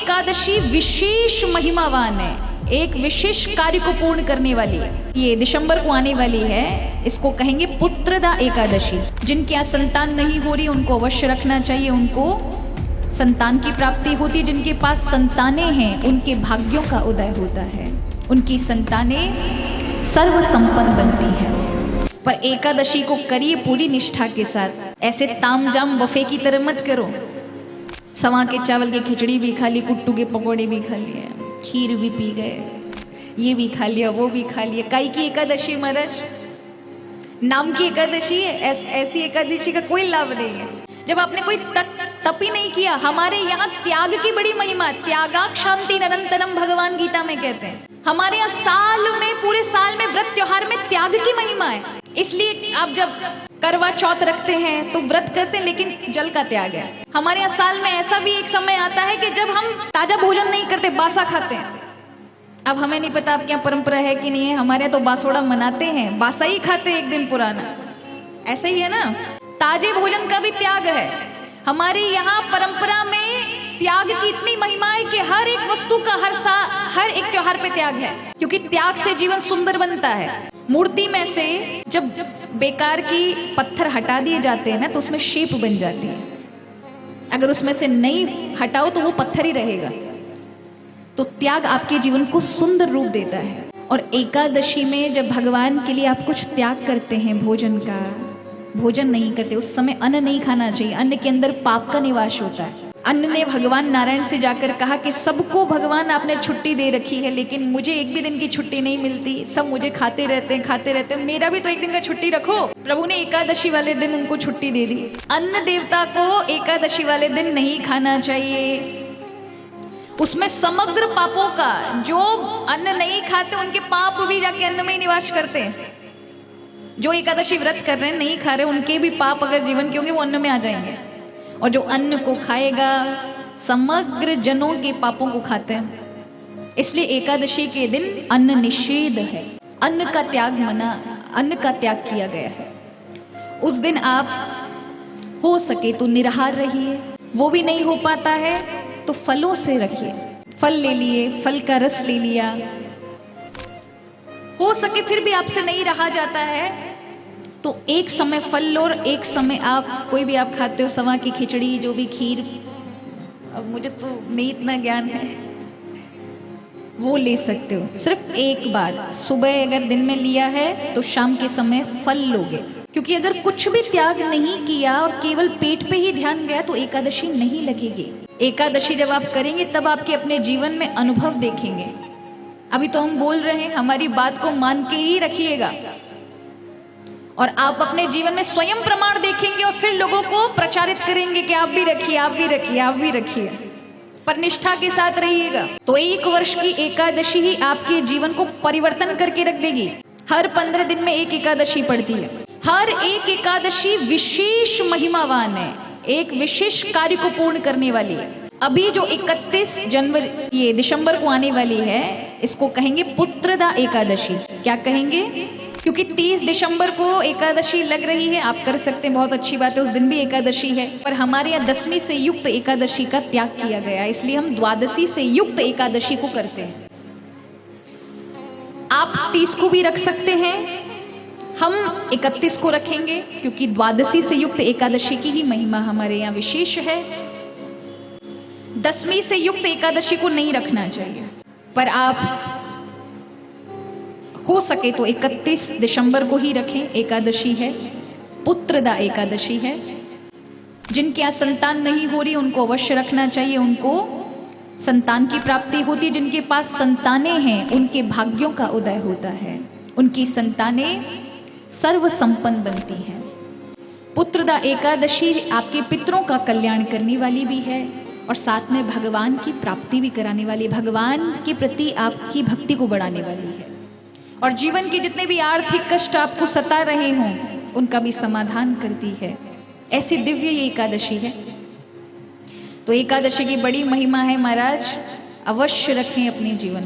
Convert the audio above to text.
एकादशी विशेष महिमावान है, एक विशेष कार्य को पूर्ण करने वाली है। ये दिसंबर को आने वाली है, इसको कहेंगे पुत्रदा एकादशी। जिनके यहाँ संतान नहीं हो रही उनको अवश्य रखना चाहिए, उनको संतान की प्राप्ति होती है। जिनके पास संतानें हैं उनके भाग्यों का उदय होता है, उनकी संतानें सर्व संपन्न बनती हैं। पर एकादशी को करिए पूरी निष्ठा के साथ, ऐसे तामझाम बफे की तरह मत करो। सवा के चावल की खिचड़ी भी खा ली, कुट्टू के पकौड़े भी खा लिए, खीर भी पी गए, ये भी खा लिया, वो भी खा लिया। काई की एकादशी महाराज? नाम की एकादशी है, ऐसी एकादशी का कोई लाभ नहीं है जब आपने कोई तप ही नहीं किया। हमारे यहाँ त्याग की बड़ी महिमा, त्यागा शांति निरंतरम भगवान गीता में कहते हैं। हमारे यहाँ साल में, पूरे साल में, व्रत त्योहार में त्याग की महिमा है। इसलिए आप जब करवा चौथ रखते हैं तो व्रत करते हैं, लेकिन जल का त्याग है। हमारे यहाँ साल में ऐसा भी एक समय आता है कि जब हम ताजा भोजन नहीं करते, बासा खाते हैं। अब हमें नहीं पता आपके यहाँ परंपरा है कि नहीं है, हमारे यहाँ तो बासोड़ा मनाते हैं, बासा ही खाते हैं एक दिन पुराना। ऐसा ही है ना, ताजे भोजन का भी त्याग है। हमारे यहाँ परंपरा में त्याग की इतनी महिमा है कि हर एक वस्तु का हर एक त्योहार पे त्याग है, क्योंकि त्याग से जीवन सुंदर बनता है। मूर्ति में से जब बेकार की पत्थर हटा दिए जाते हैं ना, तो उसमें शेप बन जाती है। अगर उसमें से नहीं हटाओ तो वो पत्थर ही रहेगा। तो त्याग आपके जीवन को सुंदर रूप देता है। और एकादशी में जब भगवान के लिए आप कुछ त्याग करते हैं, भोजन का, भोजन नहीं करते, उस समय अन्न नहीं खाना चाहिए। अन्न के अंदर पाप का निवास होता है। अन्न ने भगवान नारायण से जाकर कहा कि सबको भगवान आपने छुट्टी दे रखी है, लेकिन मुझे एक भी दिन की छुट्टी नहीं मिलती, सब मुझे खाते रहते हैं, मेरा भी तो एक दिन का छुट्टी रखो। प्रभु ने एकादशी वाले दिन उनको छुट्टी दे दी। अन्न देवता को एकादशी वाले दिन नहीं खाना चाहिए। उसमें समग्र पापों का, जो अन्न नहीं खाते उनके पाप भी जाके अन्न में ही निवास करते हैं। जो एकादशी व्रत कर रहे हैं, नहीं खा रहे, उनके भी पाप अगर जीवन के होंगे वो अन्न में आ जाएंगे। और जो अन्न को खाएगा समग्र जनों के पापों को खाते हैं। इसलिए एकादशी के दिन अन्न निषेध है, अन्न का त्याग मना, अन्न का त्याग किया गया है। उस दिन आप हो सके तो निराहार रहिए, वो भी नहीं हो पाता है तो फलों से रखिए। फल ले लिए, फल का रस ले लिया, हो सके फिर भी आपसे नहीं रहा जाता है तो एक समय फल लो और एक समय आप कोई भी आप खाते हो, सवा की खिचड़ी, जो भी खीर, अब मुझे तो नहीं इतना ज्ञान है, वो ले सकते हो। सिर्फ एक बार सुबह अगर दिन में लिया है तो शाम के समय फल लोगे। क्योंकि अगर कुछ भी त्याग नहीं किया और केवल पेट पे ही ध्यान गया तो एकादशी नहीं लगेगी। एकादशी जब आप करेंगे तब आपके अपने जीवन में अनुभव देखेंगे। अभी तो हम बोल रहे हैं, हमारी बात को मान के ही रखिएगा और आप अपने जीवन में स्वयं प्रमाण देखेंगे और फिर लोगों को प्रचारित करेंगे कि आप भी रखिए, आप भी रखिए, आप भी रखिए। पर निष्ठा के साथ रहिएगा। तो 1 वर्ष की एकादशी ही आपके जीवन को परिवर्तन करके रख देगी। हर 15 दिन में एक एकादशी पड़ती है। हर एक एकादशी विशेष महिमावान है, एक विशेष कार्य को पूर्ण करने वाली है। अभी जो 31 जनवरी, ये दिसंबर को आने वाली है, इसको कहेंगे पुत्रदा एकादशी। क्या कहेंगे? क्योंकि 30 दिसंबर को एकादशी लग रही है। आप कर सकते हैं, बहुत अच्छी बात है, उस दिन भी एकादशी है। पर हमारे यहाँ 10वीं से युक्त एकादशी का त्याग किया गया, इसलिए हम द्वादशी से युक्त एकादशी को करते हैं। आप 30 को भी रख सकते हैं, हम 31 को रखेंगे, क्योंकि द्वादशी से युक्त एकादशी की ही महिमा हमारे यहाँ विशेष है। 10वीं से युक्त एकादशी को नहीं रखना चाहिए, पर आप हो सके तो 31 दिसंबर को ही रखें। एकादशी है, पुत्रदा एकादशी है। जिनके यहाँ संतान नहीं हो रही उनको अवश्य रखना चाहिए, उनको संतान की प्राप्ति होती है। जिनके पास संतानें हैं उनके भाग्यों का उदय होता है, उनकी संतानें सर्व संपन्न बनती हैं। पुत्रदा एकादशी आपके पितरों का कल्याण करने वाली भी है और साथ में भगवान की प्राप्ति भी कराने वाली, भगवान के प्रति आपकी भक्ति को बढ़ाने वाली है। और जीवन के जितने भी आर्थिक कष्ट आपको सता रहे हों उनका भी समाधान करती है। ऐसी दिव्य ये एकादशी है। तो एकादशी की बड़ी महिमा है महाराज, अवश्य रखें अपने जीवन में।